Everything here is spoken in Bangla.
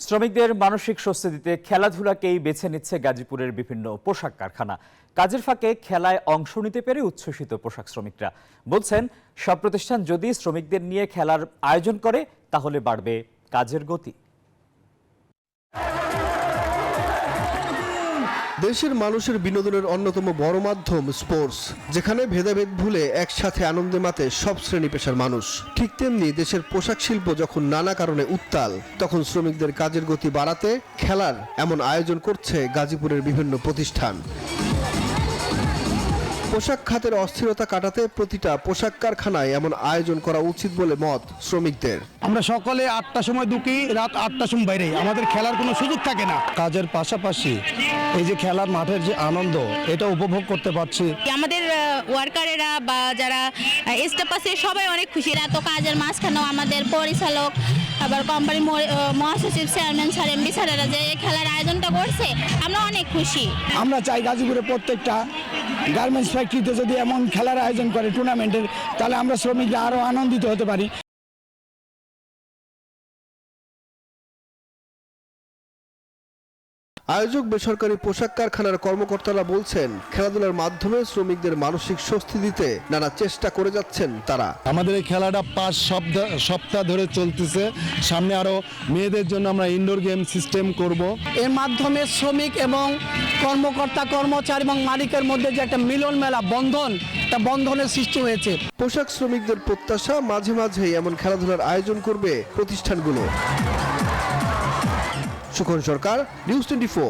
শ্রমিকদের মানসিক স্বস্তি দিতে খেলাধুলাকেই বেছে নিচ্ছে গাজীপুরের বিভিন্ন পোশাক কারখানা। কাজের ফাঁকে খেলায় অংশ নিতে পেরে উচ্ছ্বসিত পোশাক শ্রমিকরা বলছেন, সব প্রতিষ্ঠান যদি শ্রমিকদের নিয়ে খেলার আয়োজন করে তাহলে বাড়বে কাজের গতি। দেশের মানুষের বিনোদনের অন্যতম বড় মাধ্যম স্পোর্টস, যেখানে ভেদাভেদ ভুলে একসাথে আনন্দে মাতে সব শ্রেণী পেশার মানুষ। ঠিক তেমনি দেশের পোশাক শিল্প যখন নানা কারণে উত্তাল, তখন শ্রমিকদের কাজের গতি বাড়াতে খেলার এমন আয়োজন করছে গাজীপুরের বিভিন্ন প্রতিষ্ঠান। পোশাক খাতের অস্থিরতা কাটাতে প্রতিটা পোশাক কারখানায় এমন আয়োজন করা উচিত বলে মত শ্রমিকদের। আমরা সকালে 8টার সময় ঢুকি, রাত 8টার সময় বাইরে, আমাদের খেলার কোনো সুযোগ থাকে না। কাজের পাশাপাশি এই যে খেলার মাঠের যে আনন্দ, এটা উপভোগ করতে পারছি। আমাদের ওয়ার্কারেরা বা যারা স্টাফ আছে সবাই অনেক খুশি। এত কাজের মাঝখানেও আমাদের পরিচালক, আবার কোম্পানি মহাসচিব, চেয়ারম্যান স্যার, এমডি স্যারেরা যে খেলার আয়োজনটা করছে, আমরা অনেক খুশি। আমরা চাই গাজীপুরে প্রত্যেকটা গার্মেন্টস ফ্যাক্টরিতে যদি এমন খেলার আয়োজন করে টুর্নামেন্টের, তাহলে আমরা শ্রমিকরা আরও আনন্দিত হতে পারি। আয়োজক বেসরকারি পোশাক কারখানার কর্মকর্তারা বলছেন, খেলাধুলার মাধ্যমে শ্রমিকদের মানসিক স্বস্তি দিতে নানা চেষ্টা করে যাচ্ছেন তারা। আমাদের এই খেলাটা 5 সপ্তাহ ধরে চলতেছে। সামনে আরো মেয়েদের জন্য আমরা ইনডোর গেম সিস্টেম করব। এর মাধ্যমে শ্রমিক এবং কর্মকর্তা, কর্মচারী এবং মালিকের মধ্যে যে একটা মিলন মেলা, একটা বন্ধনের সৃষ্টি হয়েছে। পোশাক শ্রমিকদের প্রত্যাশা, মাঝে মাঝে এমন খেলাধুলার আয়োজন করবে প্রতিষ্ঠানগুলো। সুখন সরকার, নিউজ 24।